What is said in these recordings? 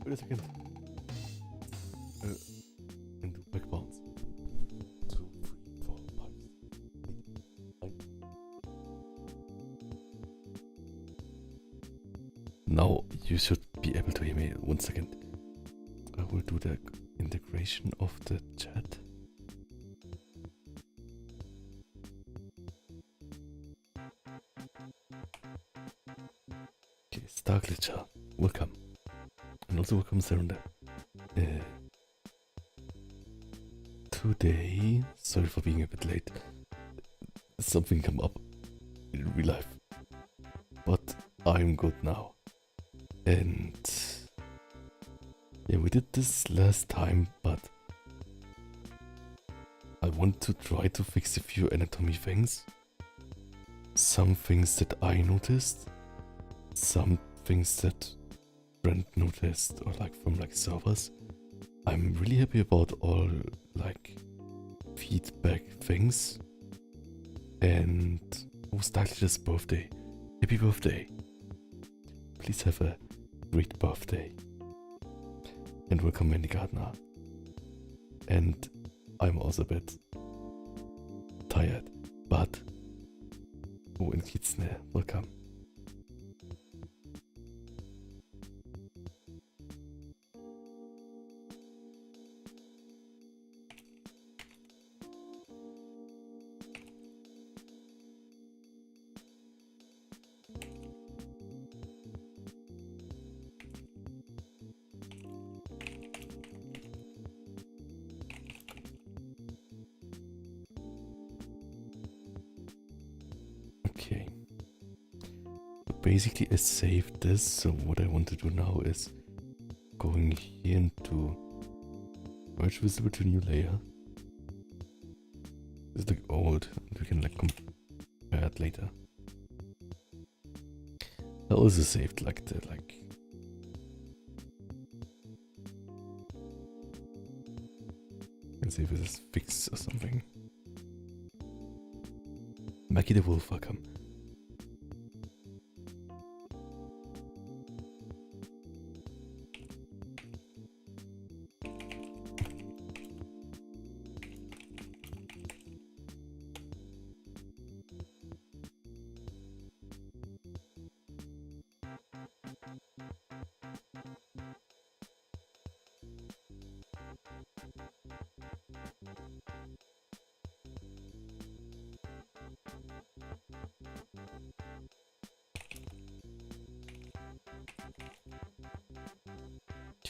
Wait a second. Into back bounce. 2, 3, 4, 5, 6, 8, 9. Now you should be able to hear me. 1 second. I will do the integration of the chat. Okay, Star Glitcher, welcome. And also welcome Serenda. Today, sorry for being a bit late. Something come up in real life. But I'm good now. And yeah, we did this last time, but I want to try to fix a few anatomy things. Some things that I noticed. Some things that Brent noticed, or like from like servers. I'm really happy about all like feedback things. And oh, Starglitcher's birthday. Happy birthday. Please have a great birthday. And welcome Wendy Gardner. And I'm also a bit tired, but oh, and Kitsune, welcome. Okay. Basically I saved this, so what I want to do now is going here into merge visible to new layer. It's like old, and we can like compare it later. I also saved like the let's see if this is fixed or something. Mackie the Wolf, welcome.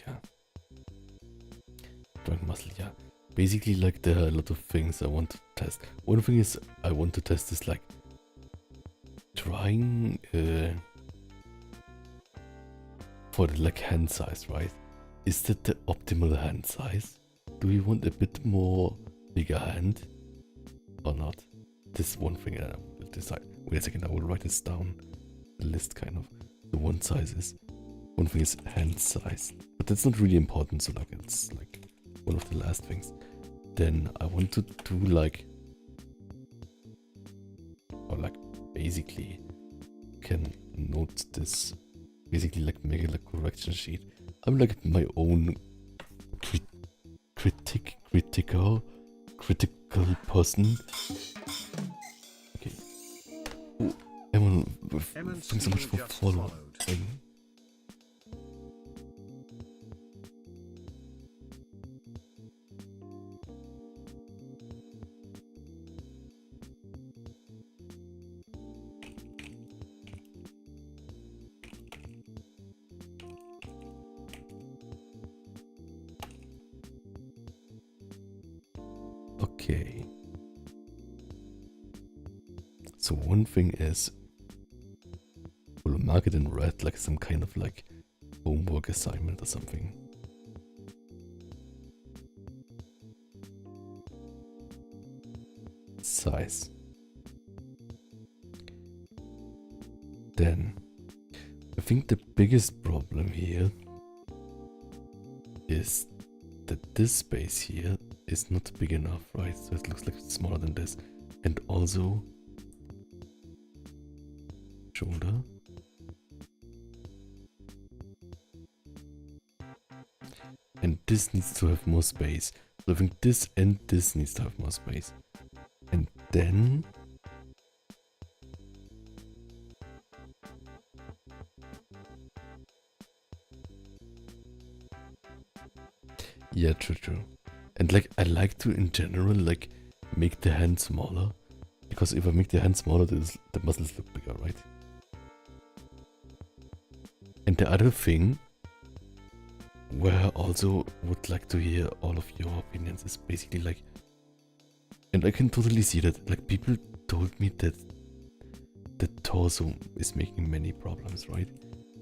Yeah. Drawing muscle, yeah. Basically, like, there are a lot of things I want to test. One thing is I want to test is like trying for the like hand size, right? Is that the optimal hand size? Do we want a bit more bigger hand or not? This is one thing I will decide. Wait a second, I will write this down. The list kind of. The one size is. One thing is hand size. But that's not really important, so like it's like one of the last things. Then I want to do like, or like basically can note this, basically like make a like correction sheet. I'm like my own critical person. Okay. Oh, Emon, thanks so much for following. Okay. So one thing is, we'll mark it in red like some kind of like homework assignment or something. Size. Then, I think the biggest problem here is that this space here is not big enough, right? So it looks like it's smaller than this. And also shoulder. this needs to have more space. So I think this and this needs to have more space. And then... yeah, true. And like, I like to, in general, like, make the hand smaller. Because if I make the hand smaller, the muscles look bigger, right? And the other thing, where I also would like to hear all of your opinions, is basically like, and I can totally see that, like, people told me that the torso is making many problems, right?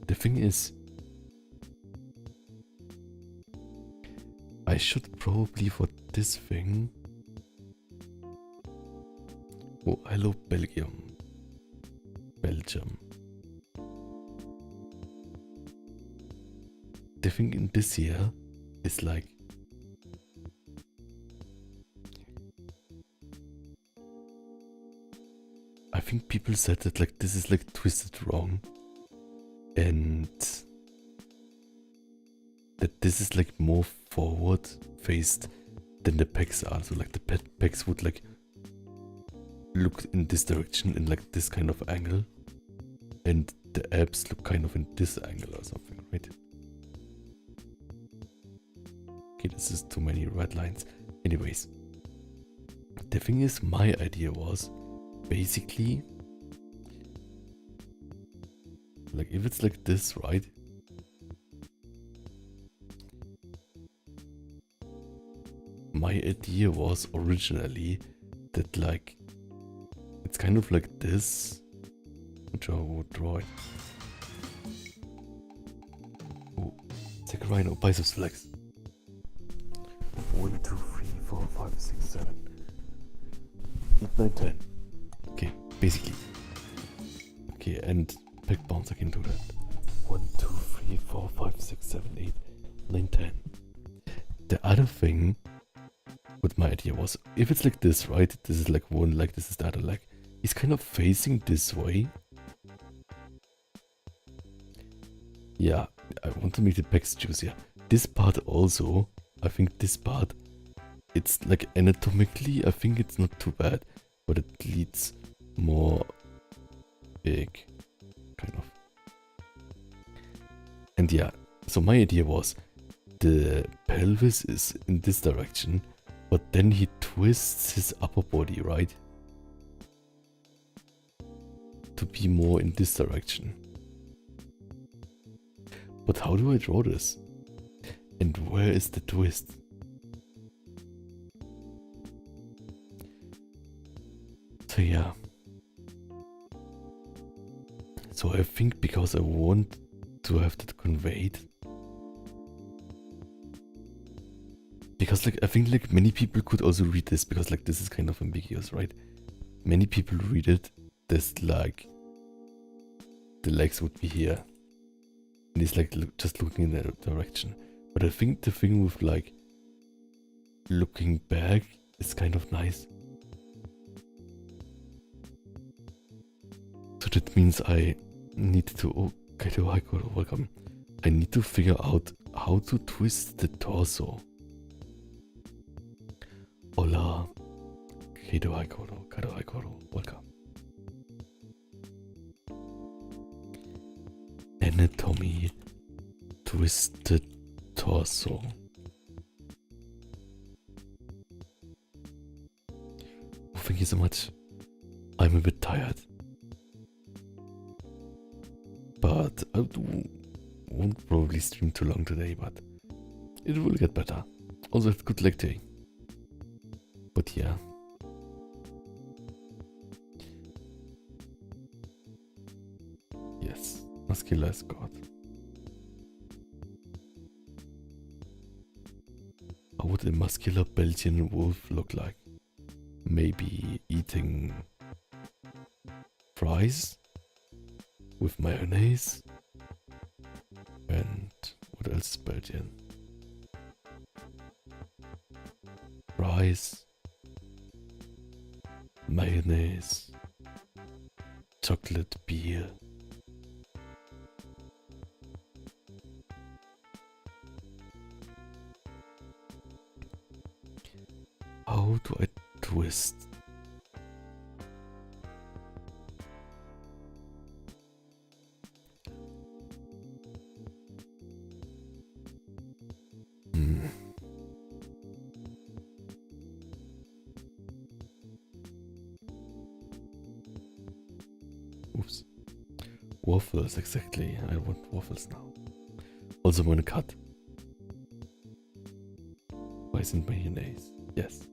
The thing is, I should probably, for this thing... oh, hello Belgium. The thing in this here is like... I think people said that like this is like twisted wrong. And... that this is like more forward faced than the pecs are. So like the pecs would like look in this direction in like this kind of angle. And the abs look kind of in this angle or something, right? Okay, this is too many red lines. Anyways, the thing is, my idea was basically like if it's like this, right? My idea was originally that like it's kind of like this, which I would draw it. Oh, take a rhino, biceps flex. 1, 2, 3, 4, 5, 6, 7, 8, 9, 10. Okay, basically. Okay, and back bounce, I can do that. 1, 2, 3, 4, 5, 6, 7, 8, 9, 10. The other thing with my idea was, if it's like this, right? This is like one leg, this is the other leg. It's kind of facing this way. Yeah, I want to make the pecs juicier. This part also, I think this part, it's like anatomically, I think it's not too bad, but it leads more big, kind of. And yeah, so my idea was, the pelvis is in this direction, but then he twists his upper body, right? To be more in this direction. But how do I draw this? And where is the twist? So yeah. So I think because I want to have that conveyed. Because like I think like many people could also read this because like this is kind of ambiguous, right? Many people read it this like the legs would be here. And it's like just looking in that direction. But I think the thing with like looking back is kind of nice. So that means I need to, oh, Kaito Haikoro, welcome. I need to figure out how to twist the torso. Hola, Kaito Haikoro, welcome. Anatomy, twisted torso. Oh, thank you so much. I'm a bit tired. But I won't probably stream too long today, but it will get better. Also, it's good leg day. But yeah. Yes, muscular is God. How would a muscular Belgian wolf look like? Maybe eating fries with mayonnaise? And what else is Belgian? Fries, mayonnaise, chocolate, beer. list. Oops. Waffles, exactly. I want waffles now. Also, I'm gonna cut. Why isn't mayonnaise? Yes.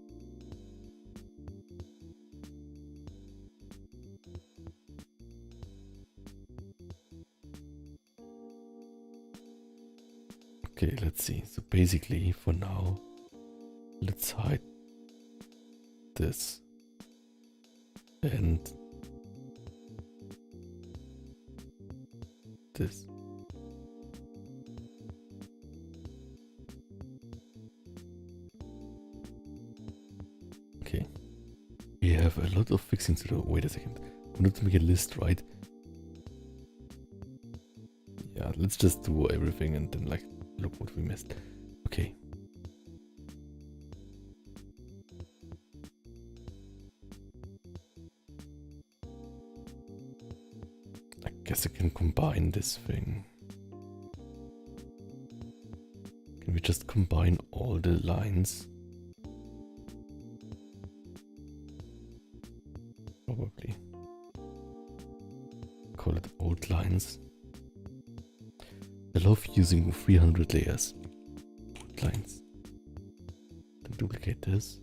Okay, let's see. So basically, for now, let's hide this. And this. Okay. We have a lot of fixing to do. Wait a second. We need to make a list, right? Yeah, let's just do everything and then like look what we missed. Okay. I guess I can combine this thing. Can we just combine all the lines? Probably. Call it old lines. I love using 300 layers. Old lines. Then duplicate this.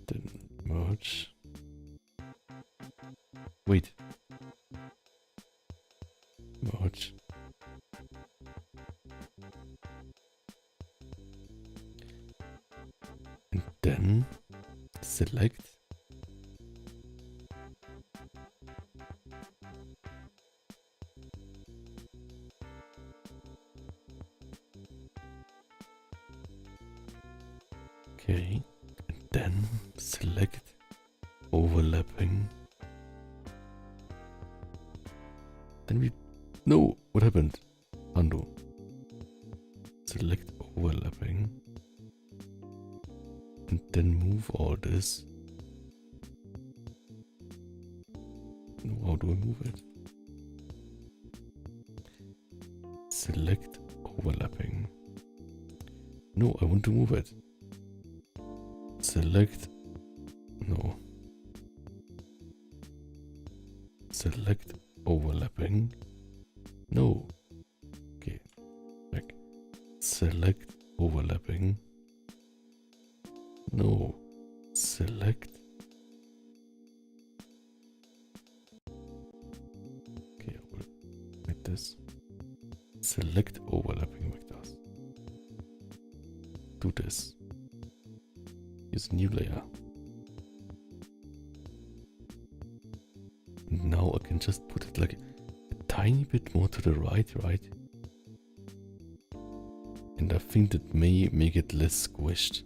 Then merge. Wait. Merge. And then select. Okay, and then select overlapping. Then we... No! What happened? Undo. Select overlapping. And then move all this. No, how do I move it? Select overlapping. No, I want to move it. Select. No. Select overlapping. No. Okay. Back. Select overlapping. No. Select. Okay, I will make this. Select overlapping vectors. Do this. Use new layer. And now I can just put it like a tiny bit more to the right? And I think that may make it less squished.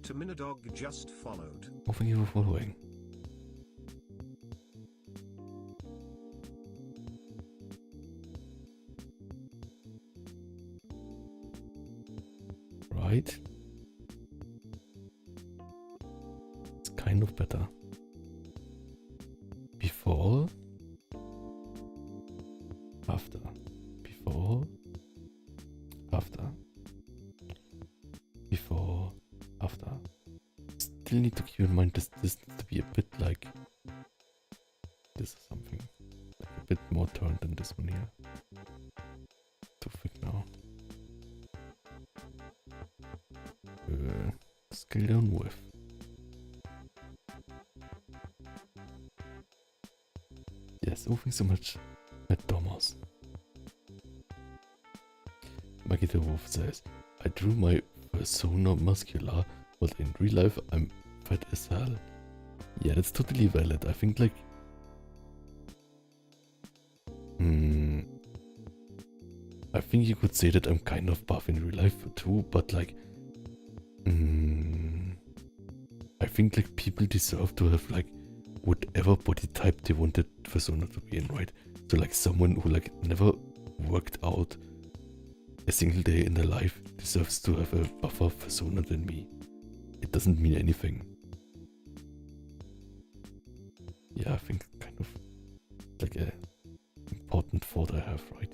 Tominadog just followed. Oh, thank you for following. Right? It's kind of better. Before. After. Before. After. Before. After. Still need to keep in mind this needs to be a bit like this or something. Like a bit more turned than this one here. Too thick now. Scale down width. Yes, oh, thanks so much, Matt Thomas. Maggie the Wolf says, I drew my persona muscular, but in real life I'm fat as hell. Yeah, that's totally valid. I think like... I think you could say that I'm kind of buff in real life too, but like... I think like people deserve to have like whatever body type they wanted persona to be in, right? So like someone who like never worked out a single day in their life deserves to have a buffer persona than me. It doesn't mean anything. Yeah, I think kind of like a important thought I have, right?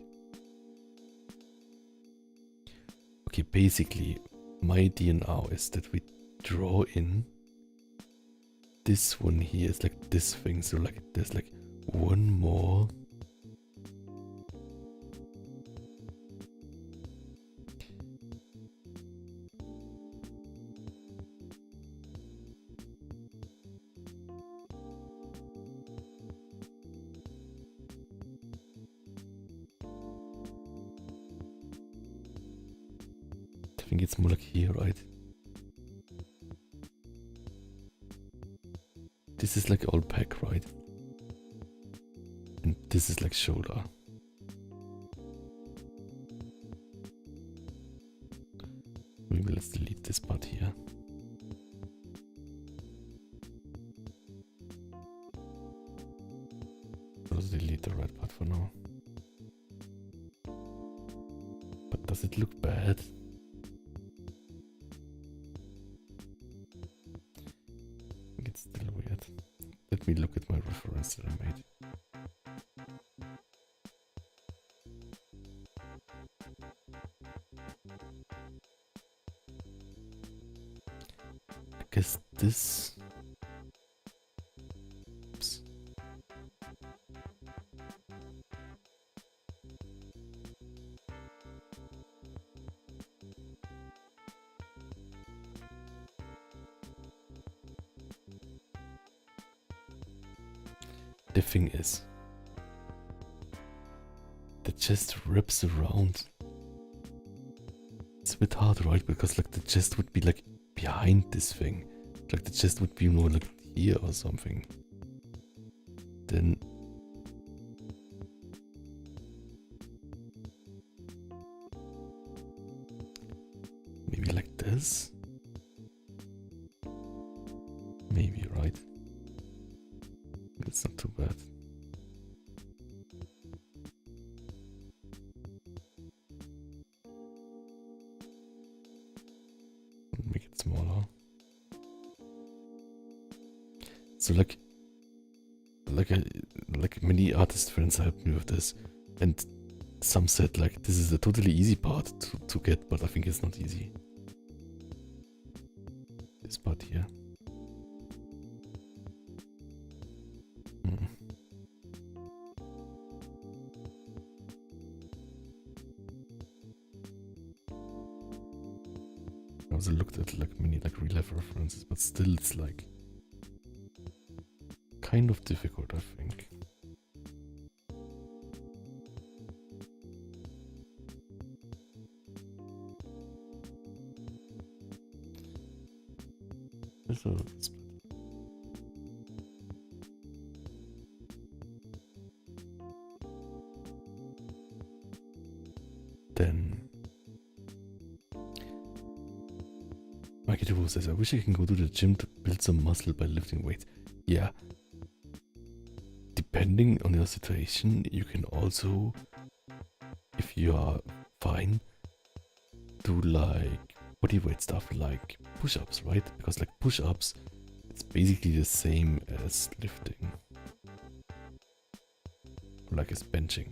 Okay, basically, my idea now is that we draw in this one here is like this thing, so like there's like one more. I think it's more like here, right? This is like all pack, right? And this is like shoulder. Maybe let's delete this part here. Let's delete the right part for now. But does it look bad? I think it's still weird. Let me look at my reference that I made. I guess this. Oops. The thing is, the chest wraps around. It's a bit hard, right? Because like the chest would be like behind this thing. Like the chest would be more like here or something. Then maybe like this? Maybe, right? It's not too bad. Make it smaller. So like many artist friends helped me with this, and some said like this is a totally easy part to get, but I think it's not easy. This part here. I also looked at like many like real life references, but still it's like kind of difficult, I think. So then Mikey Devo says, I wish I can go to the gym to build some muscle by lifting weights. Yeah. Depending on your situation, you can also, if you are fine, do like bodyweight stuff like push-ups, right? Because like push-ups, it's basically the same as lifting. Like as benching.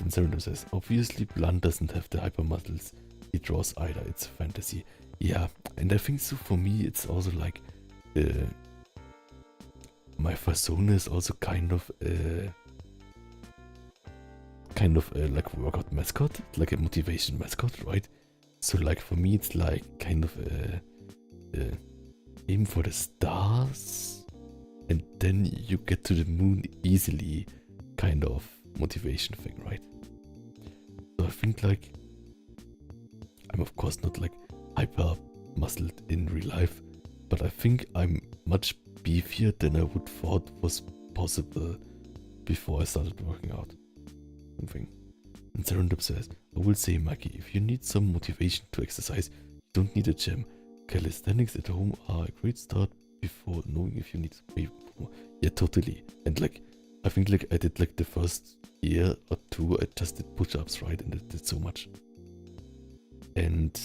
And Serendip says, obviously Blunt doesn't have the hyper muscles he draws either, it's fantasy. Yeah, and I think so for me it's also like my persona is also kind of like workout mascot, like a motivation mascot, right? So like for me it's like kind of aim for the stars and then you get to the moon easily kind of motivation thing, right? So I think like I'm of course not like hyper muscled in real life, but I think I'm much beefier than I would thought was possible before I started working out. Something. And Serendip says, I will say, Maki, if you need some motivation to exercise, you don't need a gym. Calisthenics at home are a great start before knowing if you need to pay more. Yeah, totally. And like I think like I did like the first year or two, I just did push-ups, right? And it did so much. And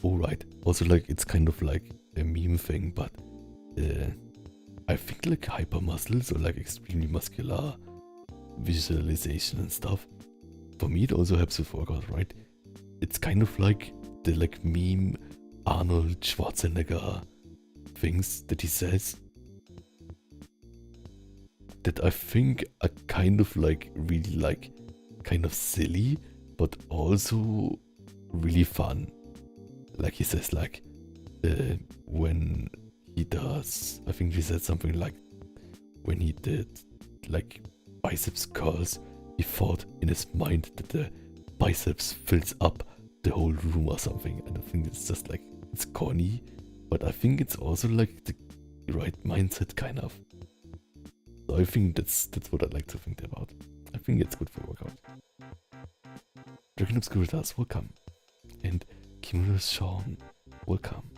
alright, also like it's kind of like a meme thing, but I think like hyper muscles or like extremely muscular visualization and stuff, for me it also helps with workout, right? It's kind of like the like meme Arnold Schwarzenegger things that he says that I think are kind of like really like kind of silly, but also really fun. Like he says like when he does, I think he said something like when he did like biceps curls, he thought in his mind that the biceps fills up the whole room or something. And I think it's just like, it's corny, but I think it's also like the right mindset kind of. So I think that's what I like to think about. I think it's good for workout. Dragon Obscuritas, welcome. And Kimura Sean, welcome.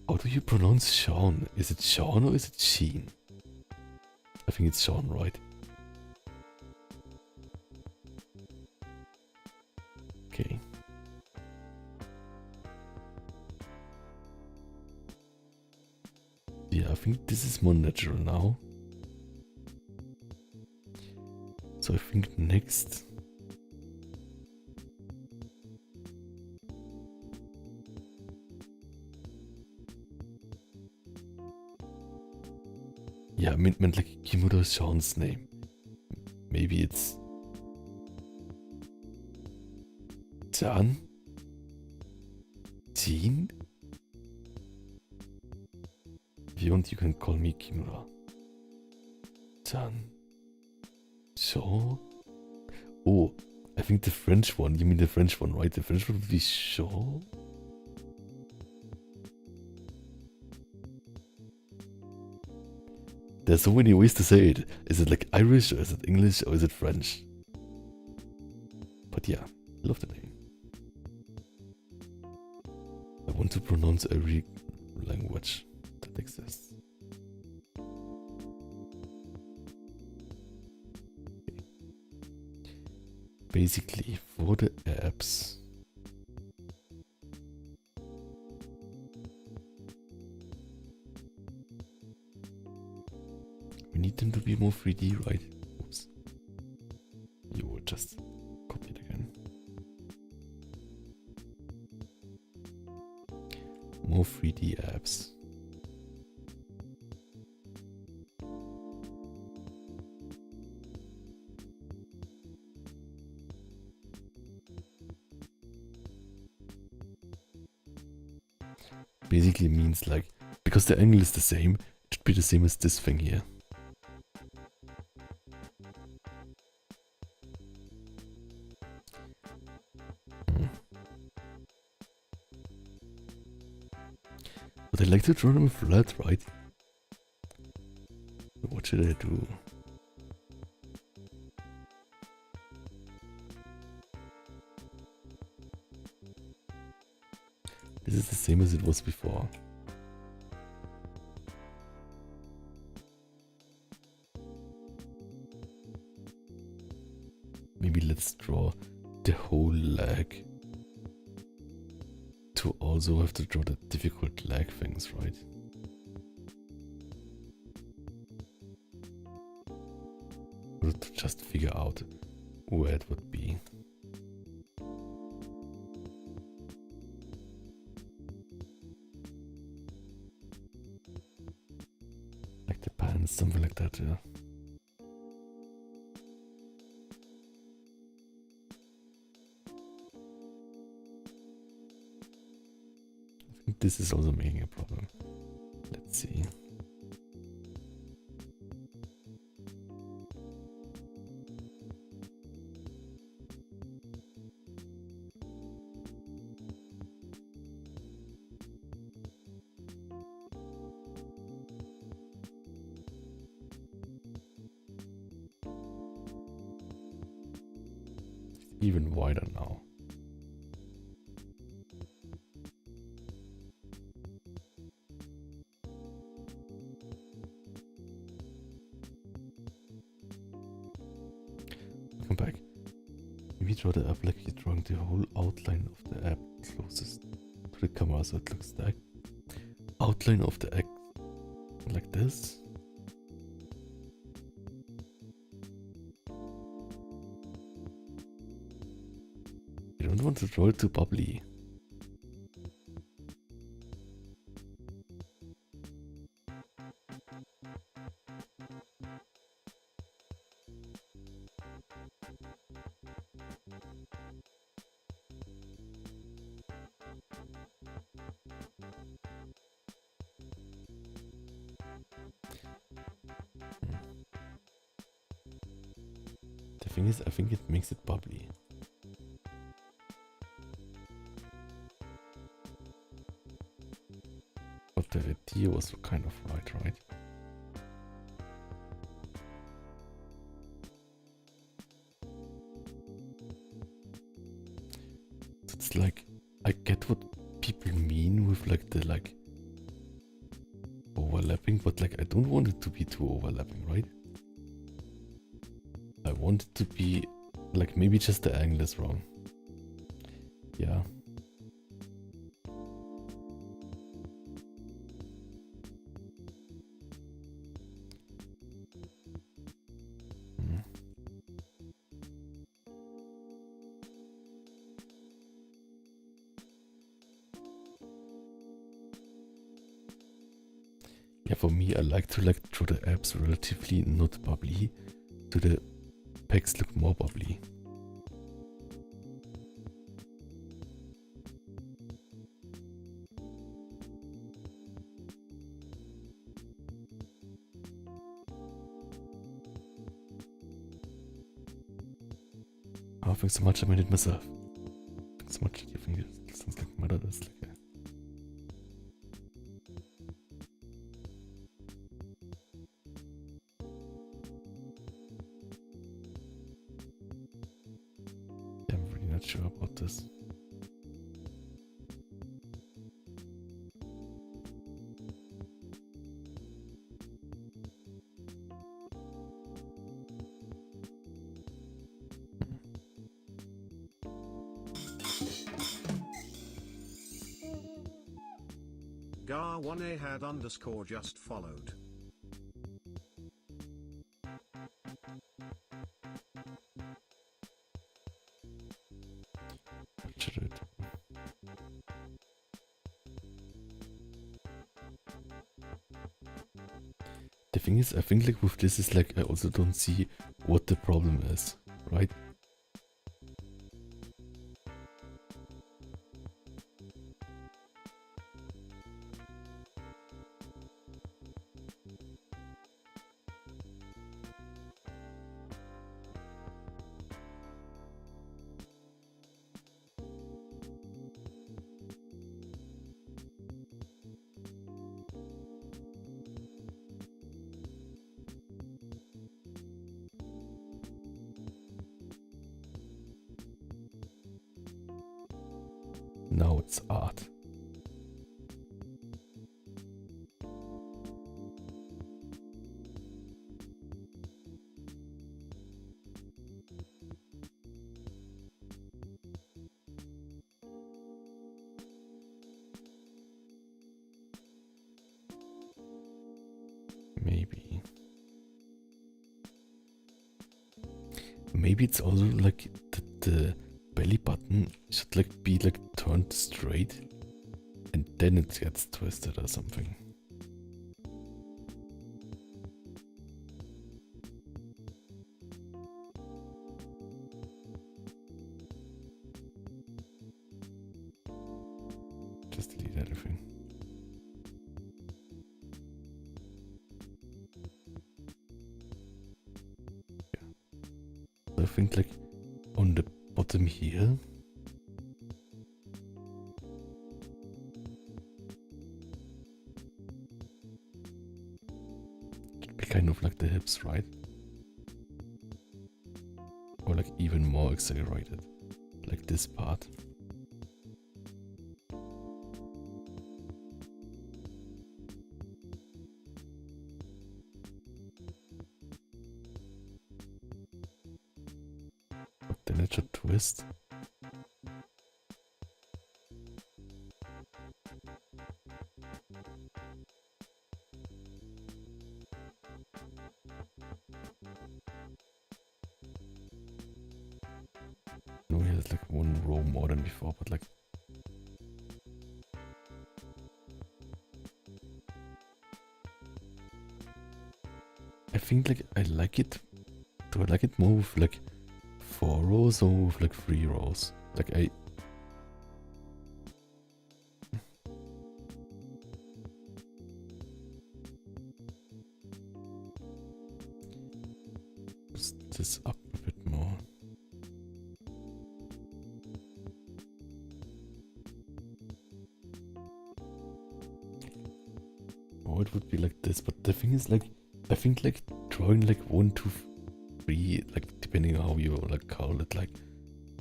How do you pronounce Sean? Is it Sean or is it Sheen? I think it's Sean, right? Okay. Yeah, I think this is more natural now. So I think next... Yeah, I meant like Kimura Sean's name. Maybe it's... Jan? Jean? If you want, you can call me Kimura. Jan. Shaw? Oh, I think the French one. You mean the French one, right? The French one would be Shaw? There's so many ways to say it. Is it like Irish, or is it English, or is it French? But yeah, I love the name. I want to pronounce every language that exists. Okay. Basically, for the apps, we need them to be more 3D, right? Oops. You will just copy it again. More 3D apps. Basically means like, because the angle is the same, it should be the same as this thing here. But I like to draw them flat, right? What should I do? This is the same as it was before. Maybe let's draw the whole leg to also have to draw the difficult leg things, right? Or to just figure out where it would be. Like the pants, something like that, yeah. I think this is also making a problem. Let's see. even wider now. Welcome back. If you draw the app like you're drawing the whole outline of the app closest to the camera, so it looks like outline of the app like this. You don't want to draw it too bubbly. The thing is, I think it makes it bubbly. But the idea was kind of right? It's like, I get what people mean with like the overlapping, but like I don't want it to be too overlapping, right? I want it to be like maybe just the angle is wrong. Yeah. Yeah, for me, I like to draw the apps relatively not bubbly, so the pecs look more bubbly. Oh, thanks so much, I made it myself. Thanks so much, I think it sounds like mother does like a... I'm really not sure about this. Gar1a had underscore just followed. Should it? The thing is, I think like with this is like I also don't see what the problem is, right? Now it's art. Maybe it's also like the belly button should like be like turned straight and then it gets twisted or something. Just delete everything. I think like on the bottom here, it should be kind of like the hips, right? Or like even more accelerated. Like this part. But then it should twist. No, he has like one row more than before, but like I think like I like it. Do I like it more with like 4 rows or with like 3 rows? Like I boost this up a bit more. Or it would be like this, but the thing is like I think like drawing like 1, 2, 3, like depending on how you like call it, like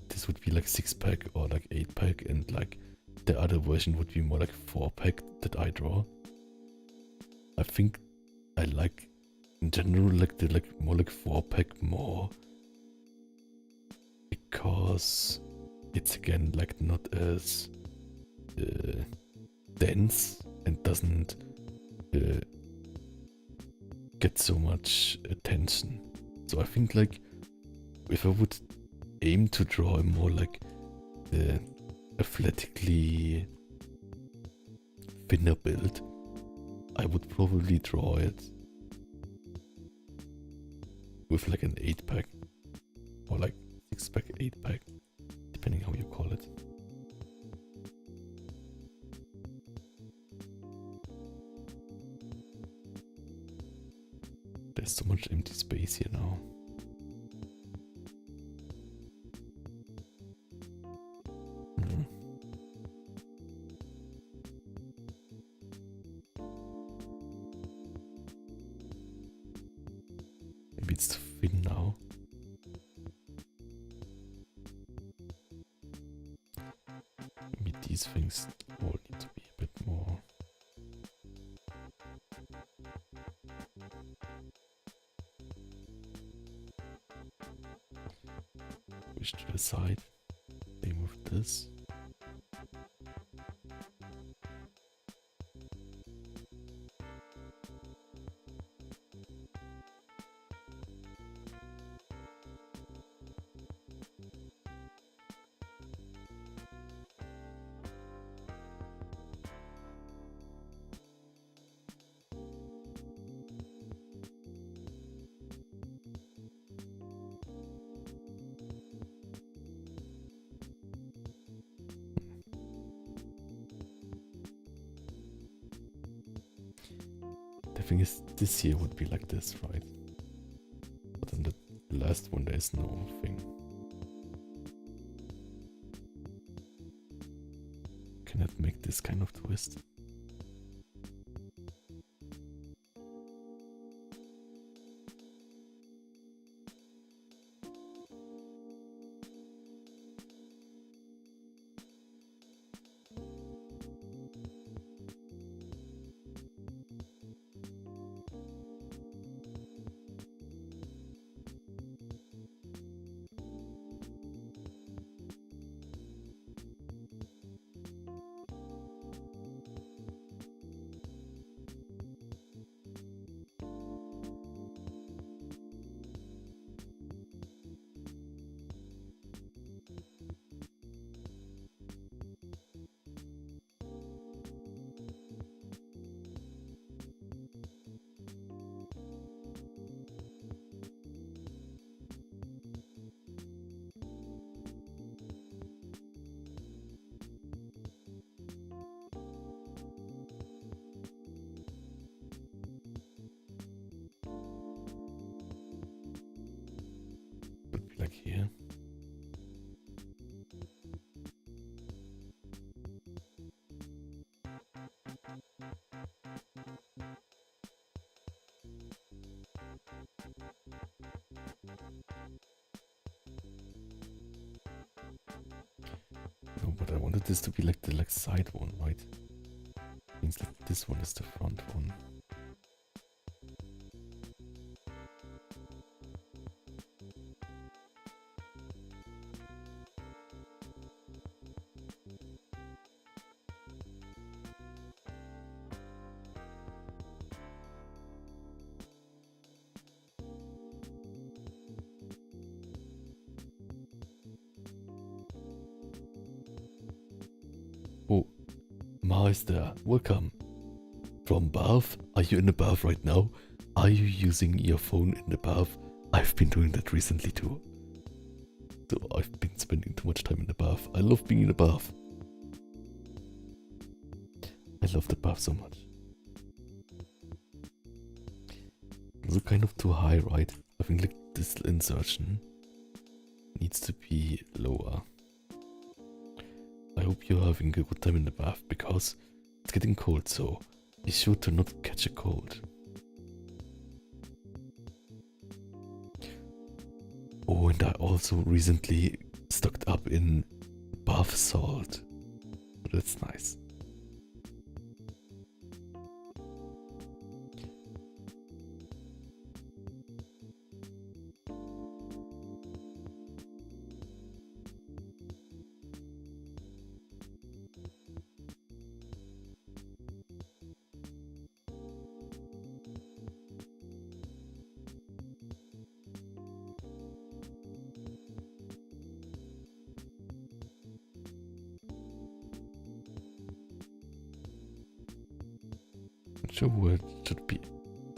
this would be like 6-pack or like 8-pack, and like the other version would be more like 4-pack that I draw. I think I like in general like the like more like 4-pack more, because it's again like not as dense and doesn't get so much attention. So I think like if I would aim to draw a more like athletically thinner build, I would probably draw it with like an 8-pack or like 6-pack, 8-pack, depending how you call it. There's so much empty space here now. Maybe it's too thin now. Maybe these things all need to be a bit more. Push to the side. Same with this. The thing is, this here would be like this, right? But on the last one, there is no thing. Cannot make this kind of twist. but I wanted this to be like the side one, right? Means like this one is the front one. Oh, Ma is there. Welcome. From bath? Are you in the bath right now? Are you using your phone in the bath? I've been doing that recently too. So I've been spending too much time in the bath. I love being in the bath. I love the bath so much. Also kind of too high, right? I think like this insertion needs to be lower. I hope you're having a good time in the bath because it's getting cold, so be sure to not catch a cold. Oh, and I also recently stocked up in bath salt. That's nice. Not sure where it should be.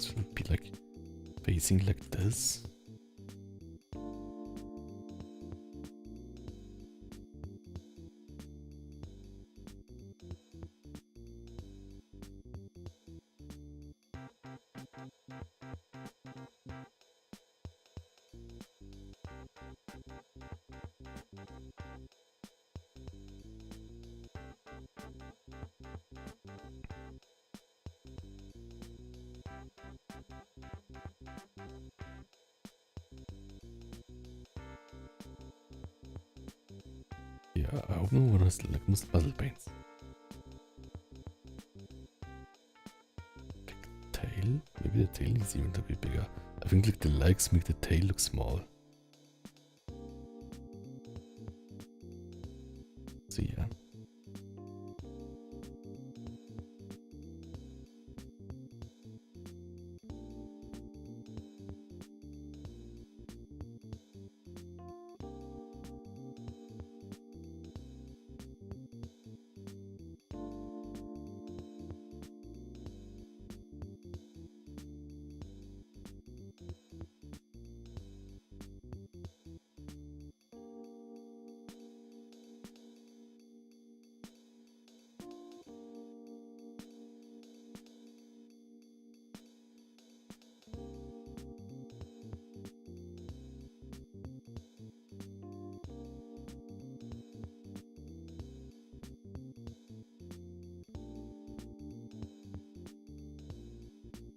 Should it be like facing like this? Yeah, I don't know what else like most puzzle paints. Like tail? Maybe the tail needs even to be bigger. I think like the legs make the tail look small. So yeah.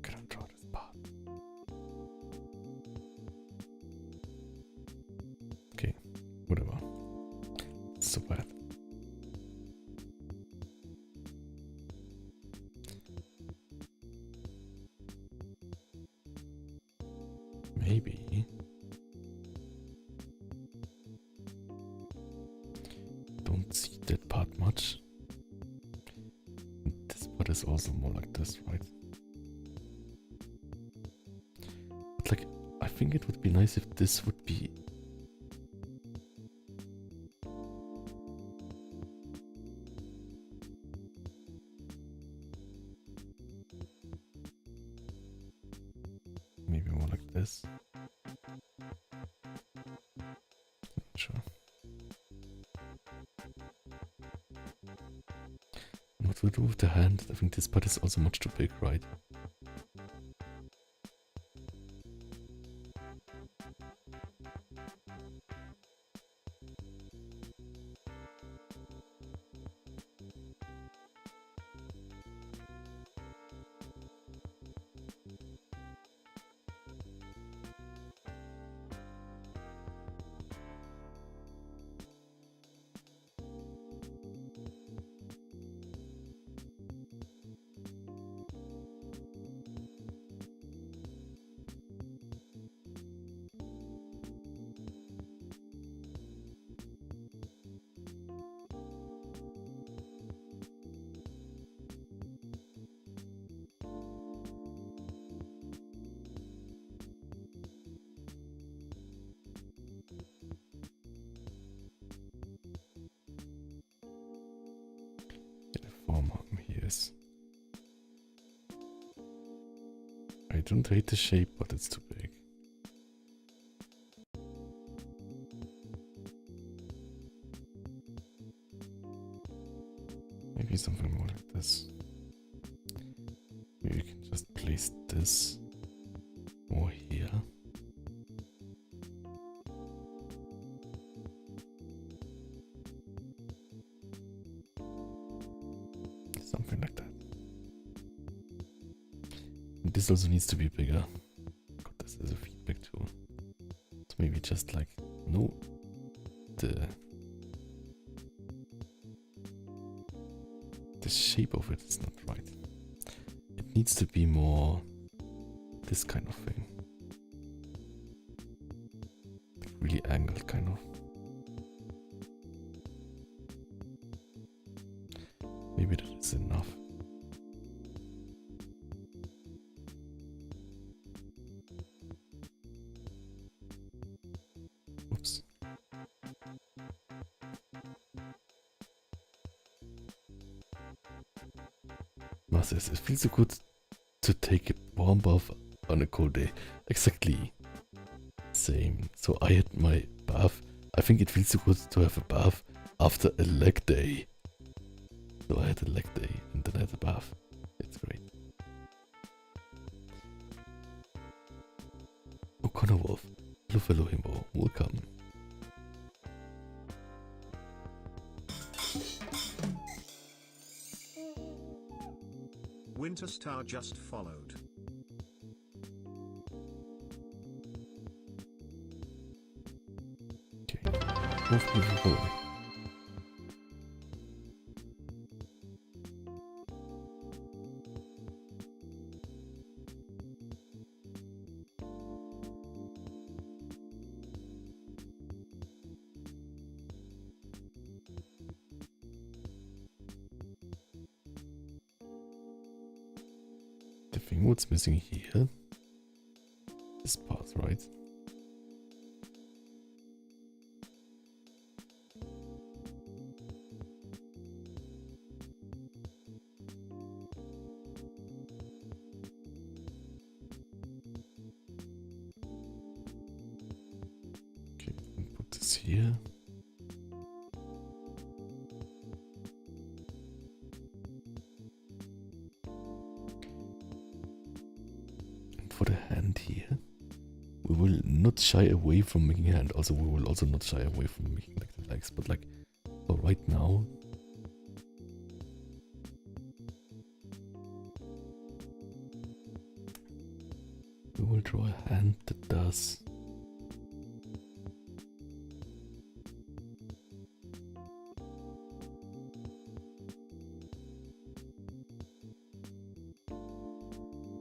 Gonna draw this part. Okay, whatever. So bad. Maybe. Don't see that part much. This part is also more like this, right? But like, I think it would be nice if this would be maybe more like this. Not sure. And what we'll do with the hand, I think this part is also much too big, right? I don't hate the shape, but it's too big. Maybe something more like this. Maybe we can just place this more here. Something like that. And this also needs to be bigger. Got this as a feedback tool. So maybe just like, no, the shape of it is not right. It needs to be more this kind of thing. Like really angled kind of. Maybe that is enough. Oops. Masters, it feels so good to take a warm bath on a cold day. Exactly. Same. So I had my bath. I think it feels so good to have a bath after a leg day. So I had a leg day and then I had a bath. It's great. O'Connor Wolf. Hello fellow himbo. Welcome. Winter Star just followed. Okay. Wolf, beautiful boy. What's missing here? This part, right? Okay, put this here. For the hand here, we will not shy away from making a hand. Also, we will also not shy away from making like the legs. But like for right now, we will draw a hand that does.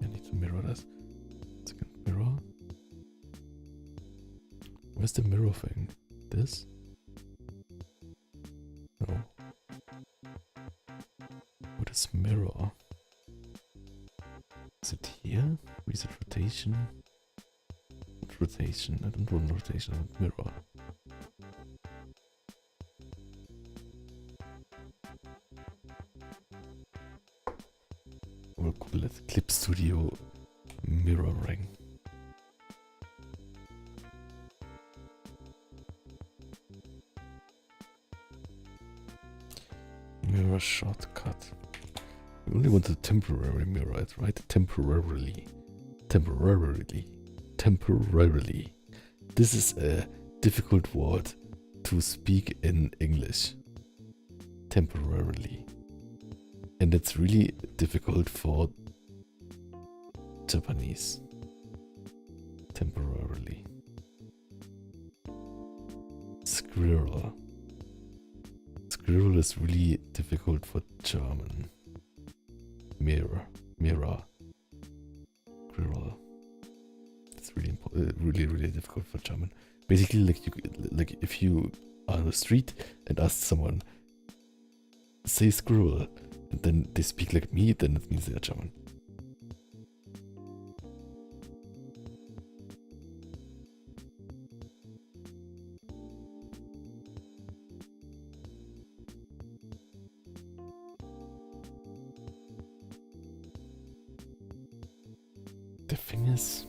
I need to mirror this. Mirror. Where's the mirror thing? This? No. What is mirror? Is it here? Or is it rotation? Not rotation. I don't want rotation. I want mirror. We'll call it Clip Studio Mirroring. Mirror shortcut. We only want a temporary mirror, right? Temporarily. This is a difficult word to speak in English. Temporarily. And it's really difficult for Japanese. Temporarily. Squirrel. Squirrel is really difficult for German. Mirror. Squirrel. It's really important. Really difficult for German. Basically, like if you are on the street and ask someone, say squirrel, and then they speak like me, then it means they are German. The thing is,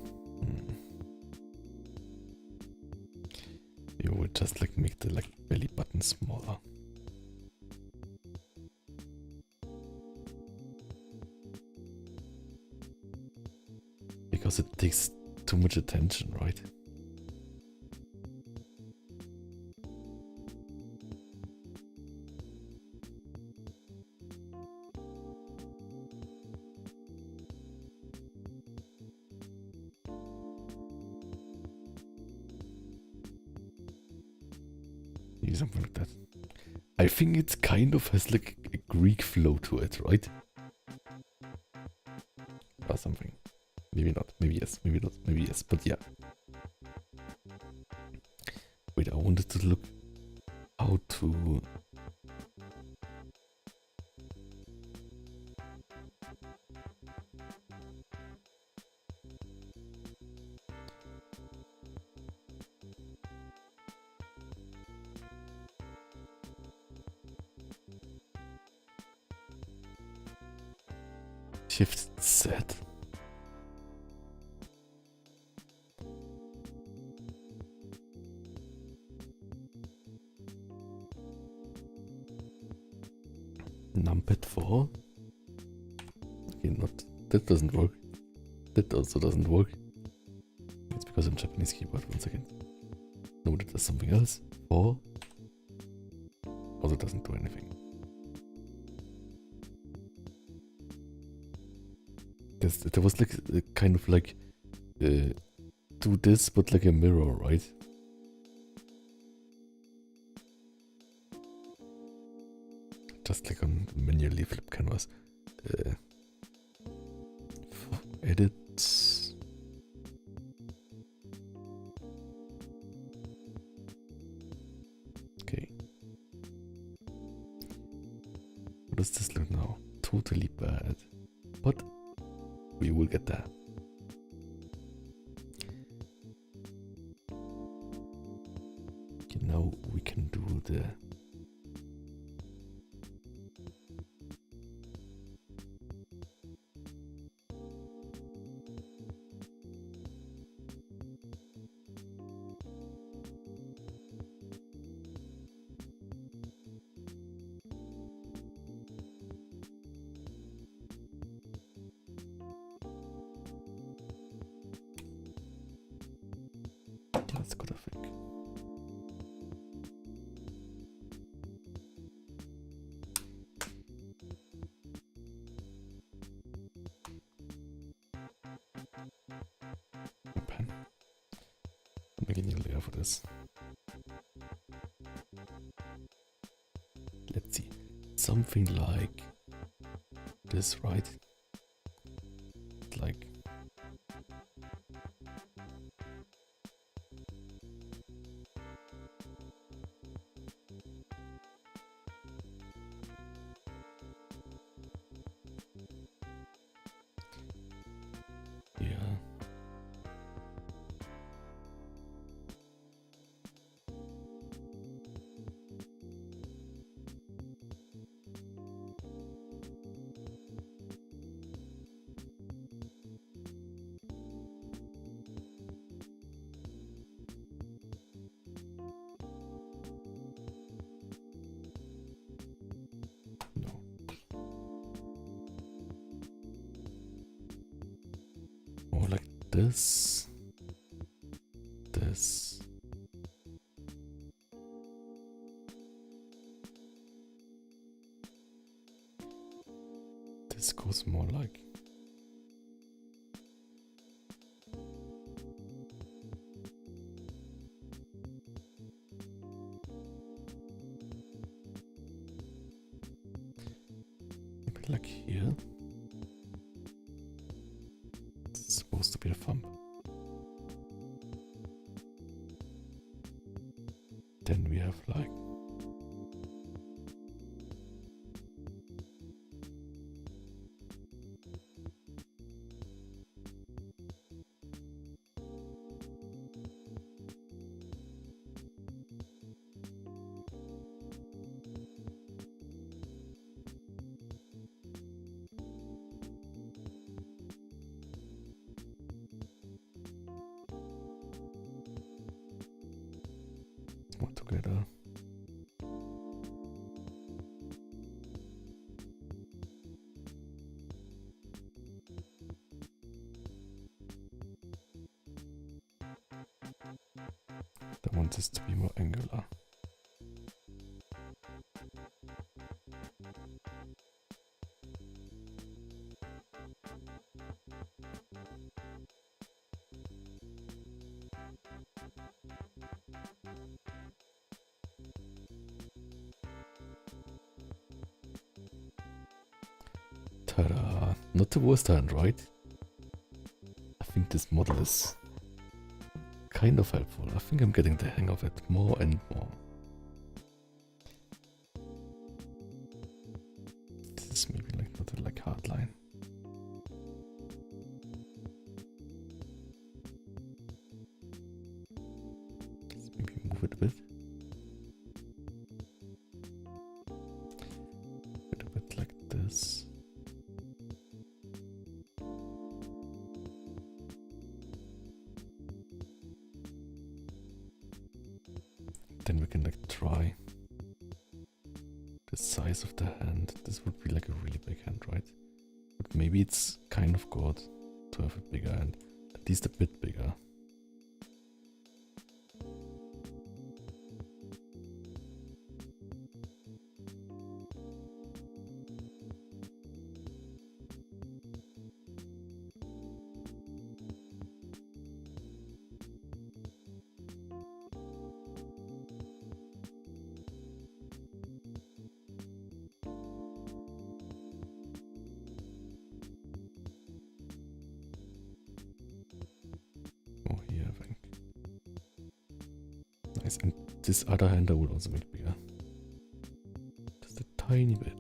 you would just like make the like belly button smaller. Because it takes too much attention, right? Maybe something like that. I think it kind of has like a Greek flow to it, right? Or something. Maybe not. Maybe yes. Maybe not. Maybe yes. But yeah. Wait, I wanted to look how to... Shift Z. Numpad 4. Okay, not that doesn't work. That also doesn't work. It's because I'm Japanese keyboard. 1 second. No, that does something else. 4. Also doesn't do anything. There was like a kind of like do this, but like a mirror, right? Just click on manually flip canvas. Edit. Okay. What does this look now? Totally bad. But we will get there. Okay, now we can do the... That's good, I think. Pen. I'm making a new layer for this. Let's see. Something like this, right? Like yeah. No. More like this. This. This goes more like maybe like here. It's supposed to be the thumb. Then we have like together. I want this to be more angular. Ta-da! Not the worst hand, right? I think this model is kind of helpful. I think I'm getting the hang of it more and more. This is maybe like not a hard line. Let's maybe move it a bit. A bit like this. Then we can like try the size of the hand. This would be like a really big hand, right? But maybe it's kind of good to have a bigger hand, at least a bit bigger. And this other hand I will also make bigger. Just a tiny bit.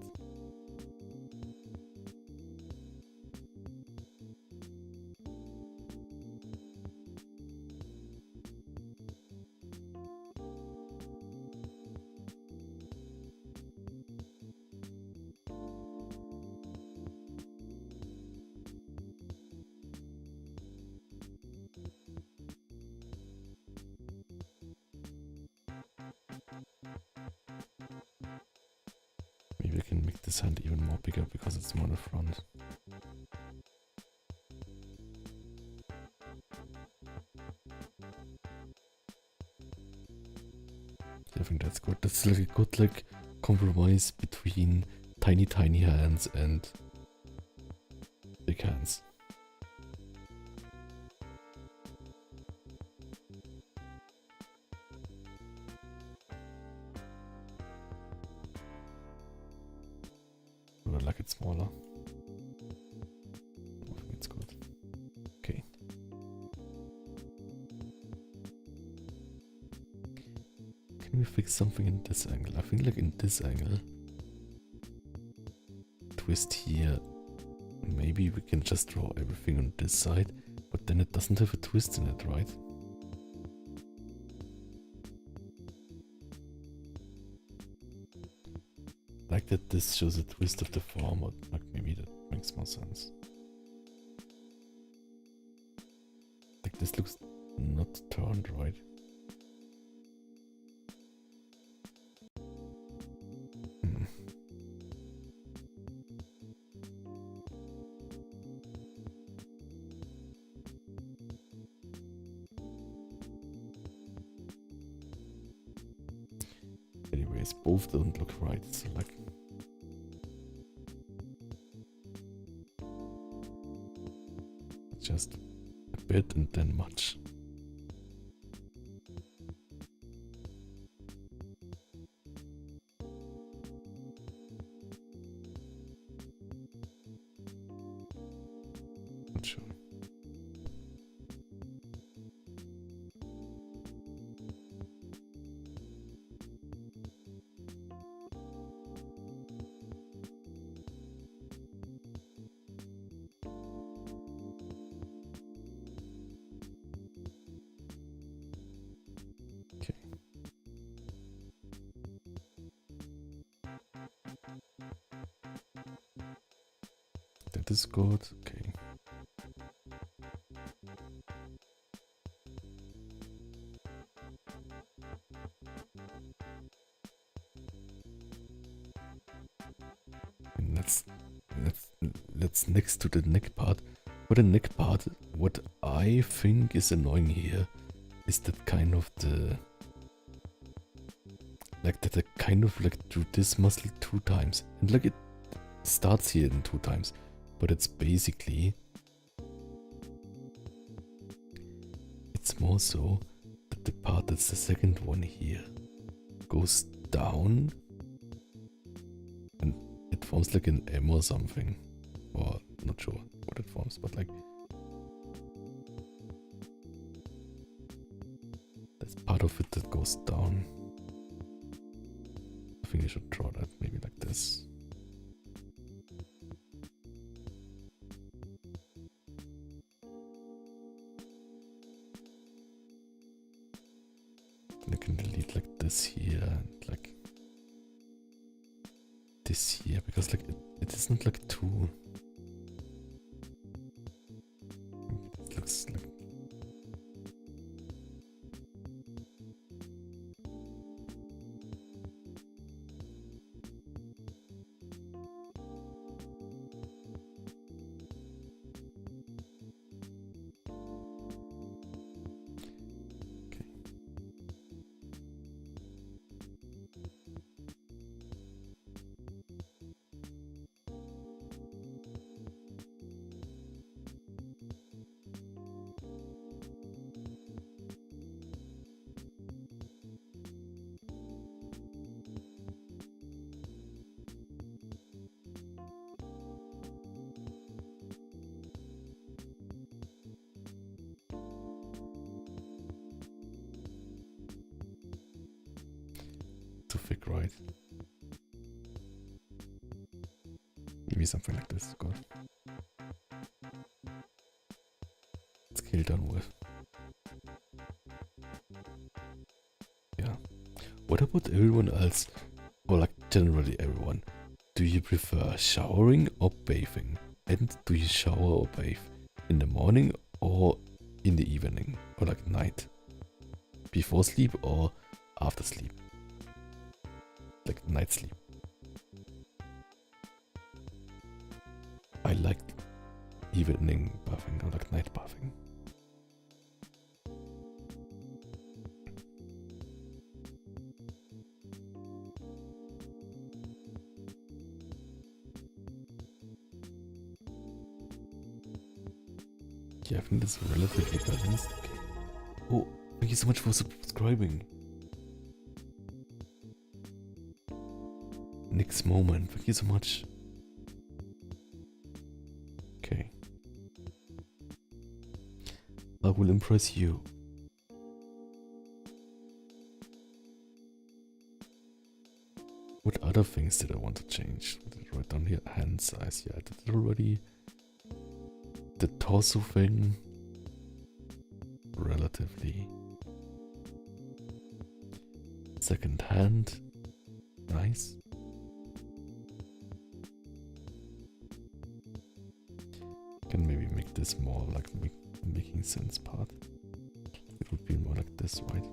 Maybe I can make this hand even more bigger because it's more on the front. I think that's good. That's like a good like compromise between tiny hands and big hands. I like it smaller. I think it's good. Okay. Can we fix something in this angle? I think like in this angle. Twist here. Maybe we can just draw everything on this side, but then it doesn't have a twist in it, right? Like that this shows a twist of the form, but like maybe that makes more sense. Like this looks not turned right. Anyways, both don't look right, so like just a bit and then much. Not sure. Okay. That is good. Okay. let's next to the neck part. For the neck part, what I think is annoying here is that kind of the like that I kind of like do this muscle 2 times, and like it starts here in 2 times, but it's basically it's more so that the part that's the second one here goes down and it forms like an M or something, or not sure what it forms, but like there's part of it that goes down. I think I should draw that maybe like this. And I can delete like this here and like this here, because like it isn't like too. It looks like too thick, right? Maybe something like this. Good. Scale done with. Yeah. What about everyone else? Or like generally everyone? Do you prefer showering or bathing? And do you shower or bathe in the morning or in the evening? Or like night? Before sleep or after sleep? Like night sleep. I like evening bathing or like night bathing. Yeah, I think that's relatively balanced. Okay. Oh, thank you so much for subscribing. Nick's Moment, thank you so much. Okay. I will impress you. What other things did I want to change? What did I write down here? Hand size, yeah, I did it already. The torso thing, relatively. Second hand, nice. Can maybe make this more like making sense part. It would be more like this, right?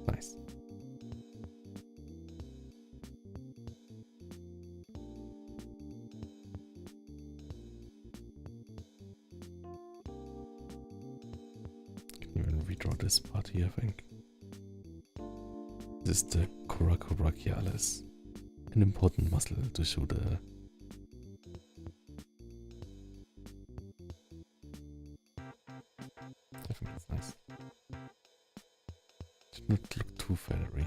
Nice. Can even redraw this part here, I think. This is the coracobrachialis, an important muscle to show the I think that's nice. Should not look too feathery.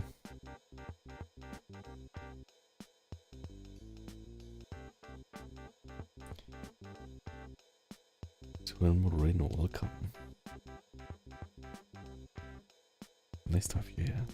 Joel Moreno, welcome. Nice to have you here.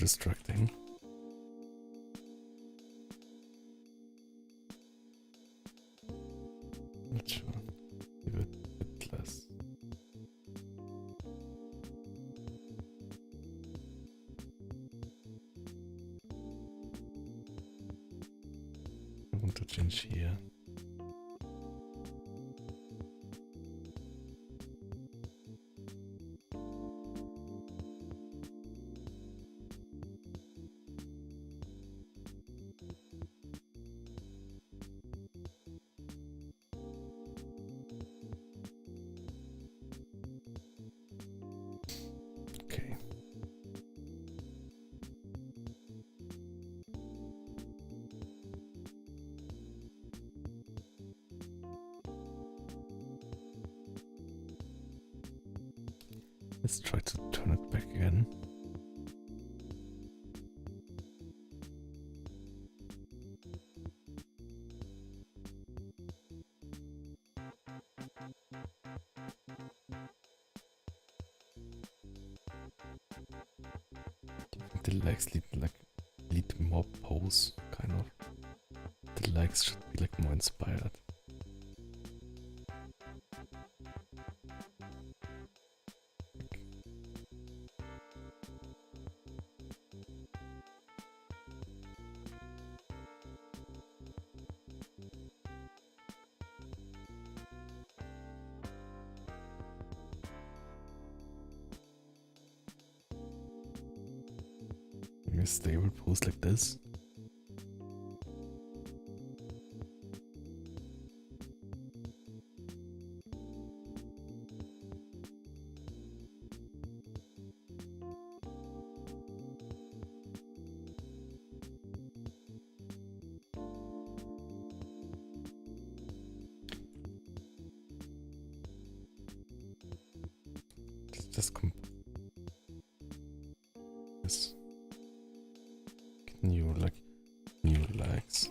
distracting. Not sure. Give it a bit less. I want to change here. Okay. Let's try to turn it back again. The legs lead more pose, kind of. The legs should be like more inspired. Maybe a stable pose like this. Just this new legs.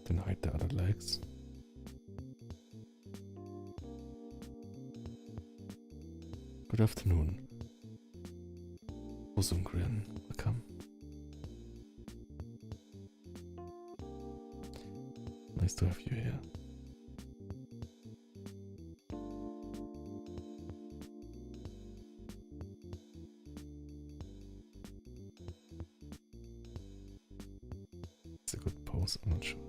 Then hide the other legs. Good afternoon. Rosengren, welcome. Nice to have you here. It's a good pose, I'm not sure.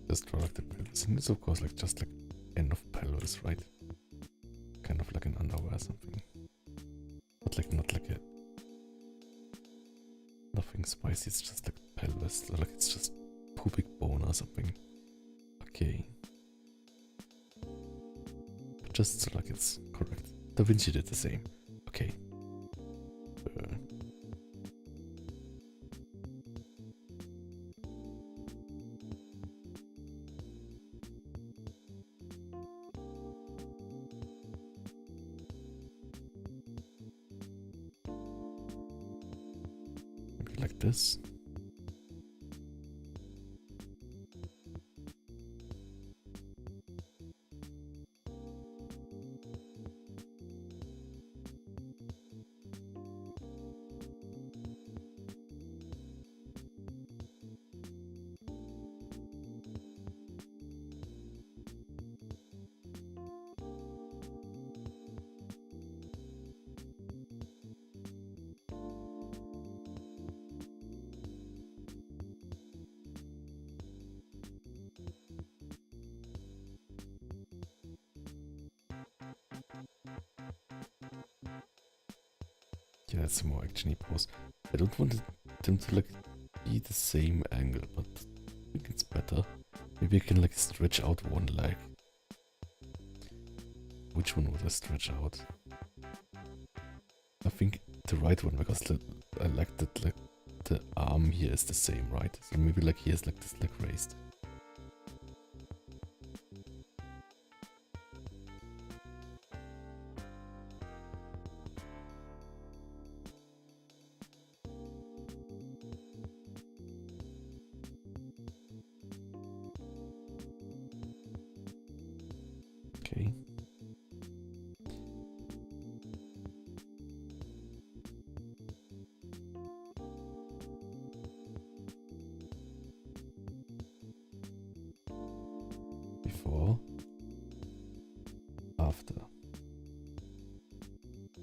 Just draw like the pelvis, and it's of course like just like end of pelvis, right? Kind of like an underwear or something. But like not like a nothing spicy, it's just like pelvis, or like it's just pubic bone or something. Okay. But just so like it's correct. Da Vinci did the same. Okay. this. Yeah, that's a more actiony pose. I don't want them to like be the same angle, but I think it's better. Maybe I can like stretch out one leg. Which one would I stretch out? I think the right one, because I like that like the arm here is the same, right? So maybe like he has like this leg raised. Okay. Before. After.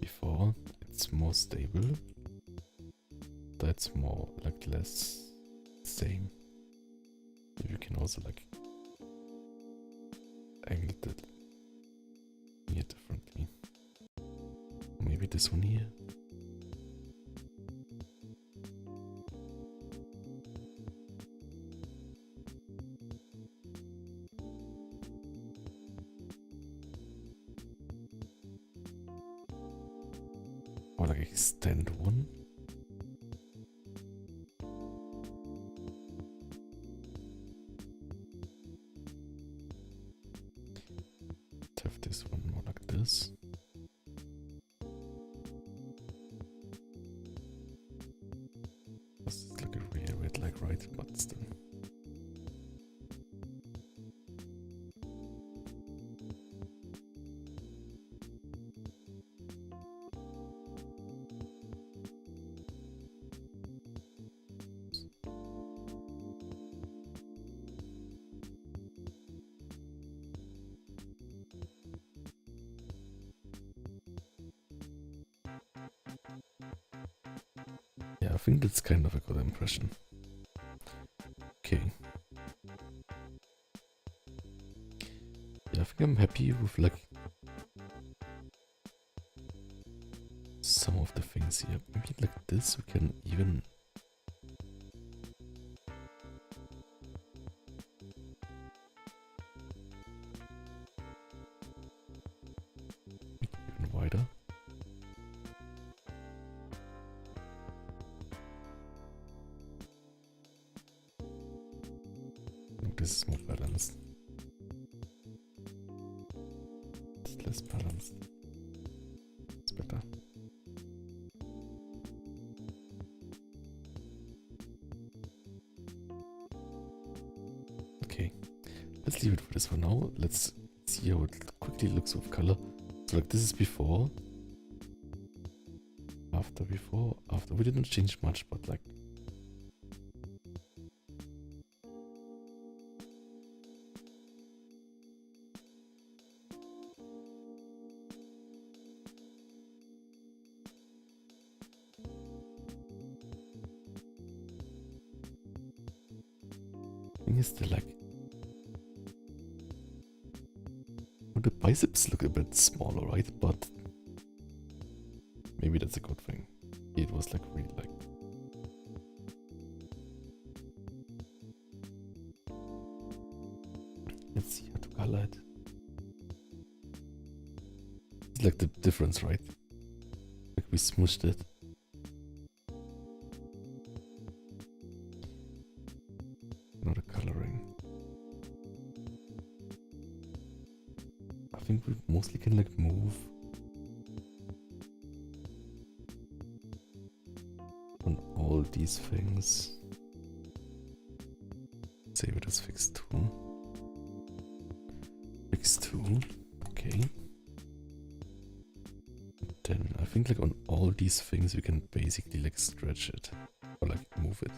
Before, it's more stable. That's more like less same. Maybe you can also like angle that here differently. Maybe this one here. Or like extend one. Have this one more like this. This is like a really weird leg, right? But still. Yeah, I think that's kind of a good impression. Okay. Yeah, I think I'm happy with like some of the things here. Maybe like this we can even make it even wider. This is more balanced. It's less balanced. It's better. Okay, let's leave it for this for now. Let's see how it quickly looks with color. So like this is before. After, before, after. We didn't change much, but like thing is the like the biceps look a bit smaller, right? But maybe that's a good thing. It was like really like let's see how to color it. It's like the difference, right? Like we smooshed it. Not a coloring. I think we mostly can like move on all these things. Say what is fix 2. Fix 2. Okay. Then I think like on all these things we can basically like stretch it. Or like move it.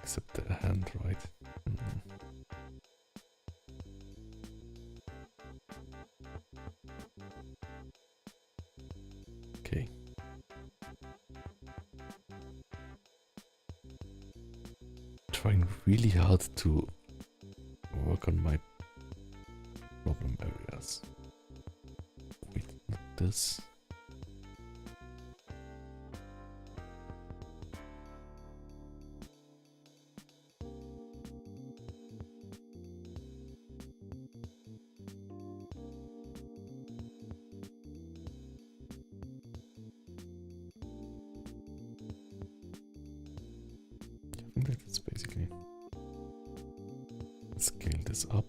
Except the hand, right? Okay. Trying really hard to work on my problem areas. Wait, not this. I think that's basically. Let's scale this up.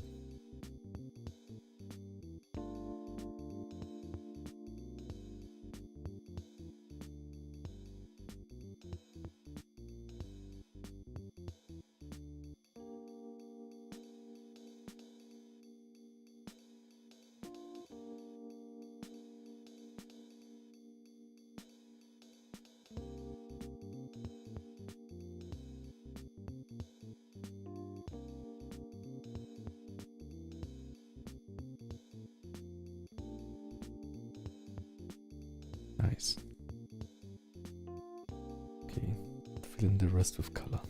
Nice. Okay, fill in the rest with color.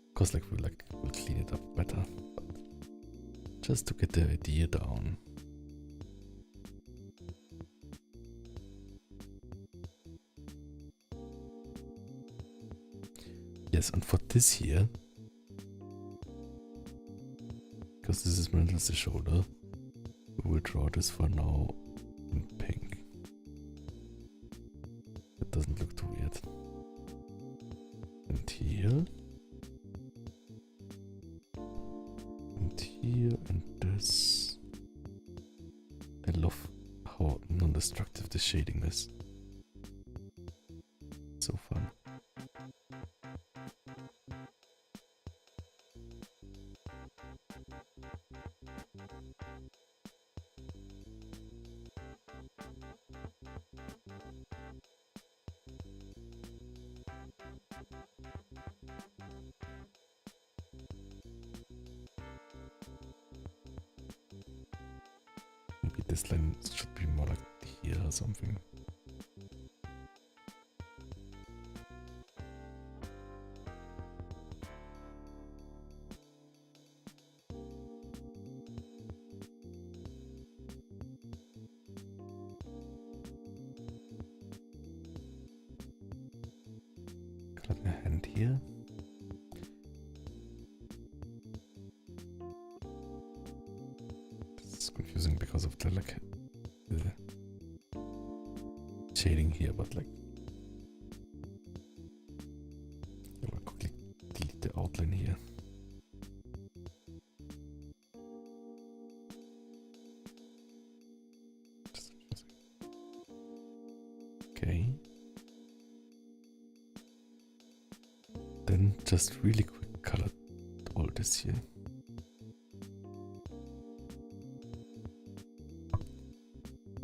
Of course, like we'll clean it up better, but just to get the idea down. Yes, and for this here, because this is Mendel's shoulder, we will draw this for now in pink. It doesn't look too weird. And here. And here and this. I love how non-destructive the shading is. So fun. Maybe this line should be more like here or something. Got a hand here. Confusing because of the like the shading here, but like I will quickly delete the outline here. Just confusing. Okay. Then just really quick color all this here.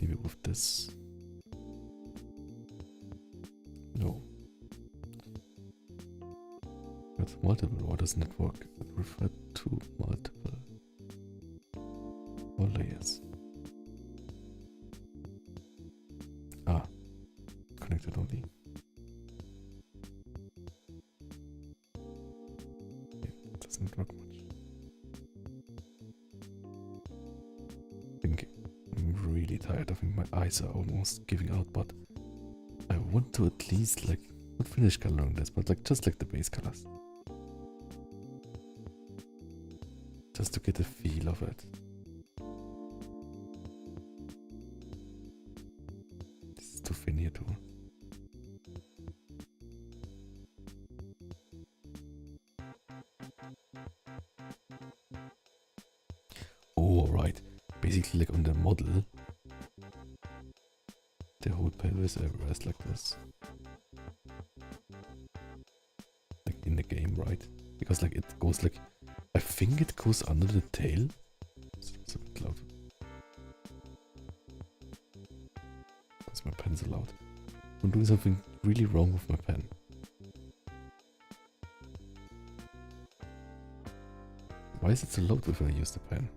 Maybe with this. No. With multiple, why doesn't it work? It referred to multiple or layers. Ah, connected only. Yeah, it doesn't work much. I'm really tired. I think my eyes are almost giving out, but I want to at least like not finish coloring this, but like just like the base colors. Just to get a feel of it. This is too thin here too. Oh, right. Basically like on the model, the whole pelvis everywhere is like this. Like in the game, right? Because like it goes like, I think it goes under the tail. It's a bit loud. That's my pen so loud. I'm doing something really wrong with my pen. Why is it so loud if I use the pen?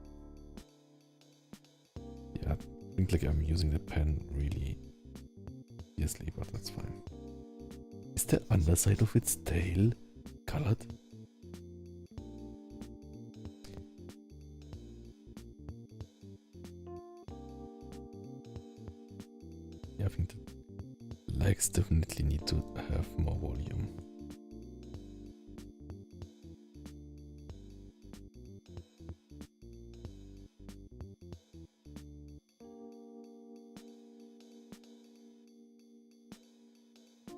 Yeah, I think like I'm using the pen really fiercely, but that's fine. Is the underside of its tail colored? Yeah, I think the legs definitely need to have more volume.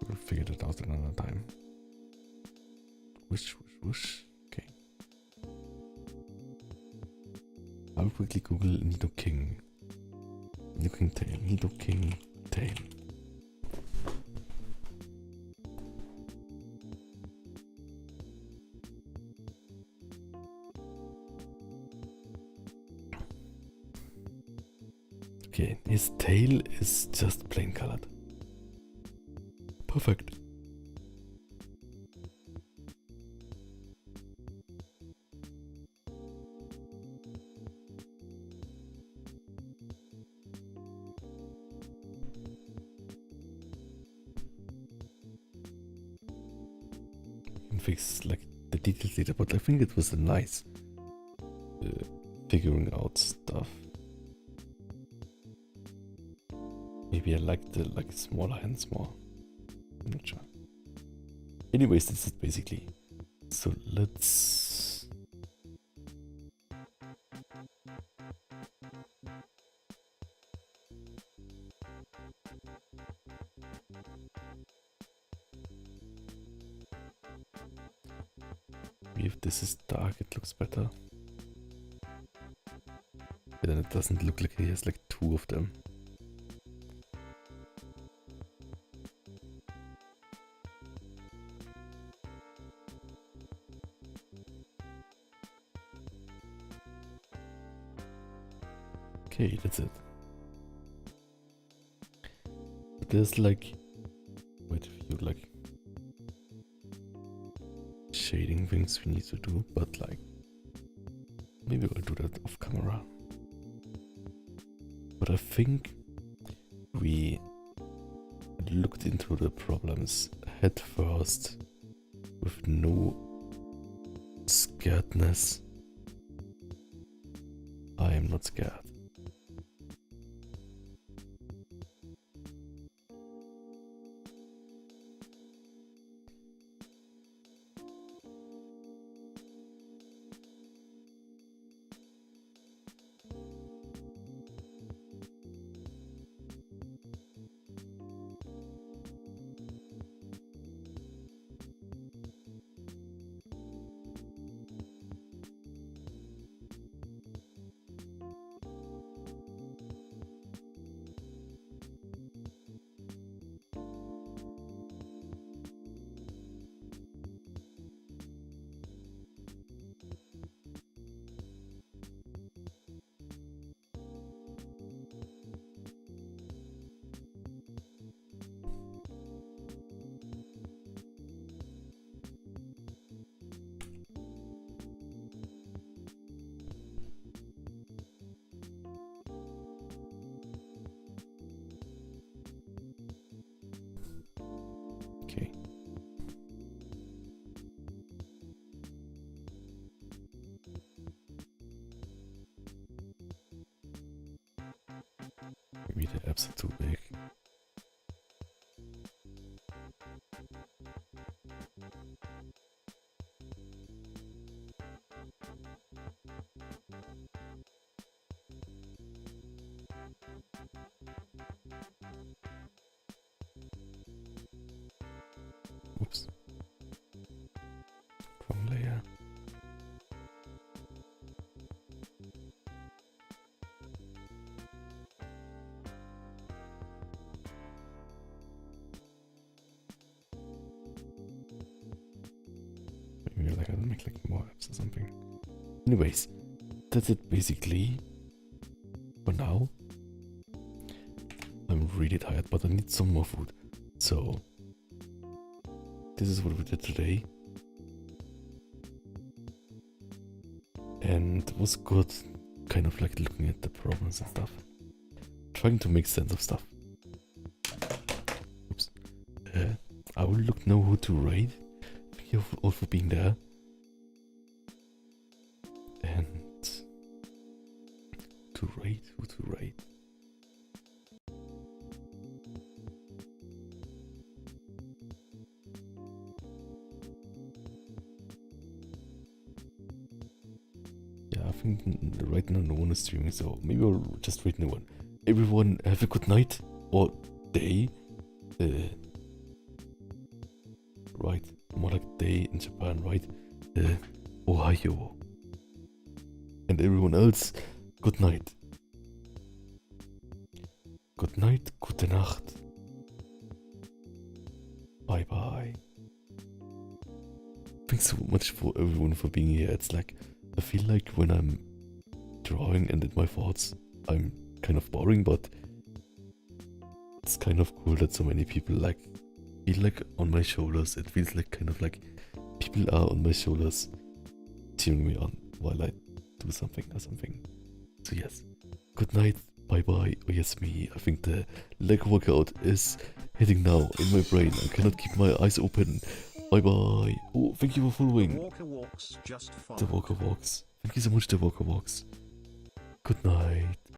We'll figure that out another time. Whoosh, whoosh, whoosh. Okay. I'll quickly Google Nidoking. Nidoking tail. Nidoking tail. Okay, his tail is just plain colored. Perfect. Can fix like the details later, but I think it was a nice figuring out stuff. Maybe I like the smaller hands more. I'm not sure. Anyways, this is basically. So let's. If this is dark, it looks better. But then it doesn't look like he has like two of them. Okay, that's it. There's like quite a few like shading things we need to do, but like maybe we'll do that off camera. But I think we looked into the problems head first with no scaredness. I am not scared. Okay. Maybe the apps are too big. Oops. Wrong layer. make like more apps or something. Anyways, that's it basically for now. I'm really tired, but I need some more food. So this is what we did today. And it was good, kind of like looking at the problems and stuff. Trying to make sense of stuff. Oops. I will look now who to raid. Thank you all for being there. And who to raid. Yeah, I think right now no one is streaming, so maybe I'll just read new one. Everyone have a good night or day. Right, more like day in Japan, right? Ohio. And everyone else, good night. Good night, gute Nacht. Bye bye. Thanks so much for everyone for being here. It's like, I feel like when I'm drawing and in my thoughts, I'm kind of boring, but it's kind of cool that so many people like feel like on my shoulders. It feels like kind of like people are on my shoulders cheering me on while I do something or something. So yes, good night, bye bye. Oh yes, me. I think the leg workout is hitting now in my brain. I cannot keep my eyes open. Bye bye. Oh, thank you for following. Walker Walks just The followed. Walker Walks. Thank you so much, The Walker Walks. Good night.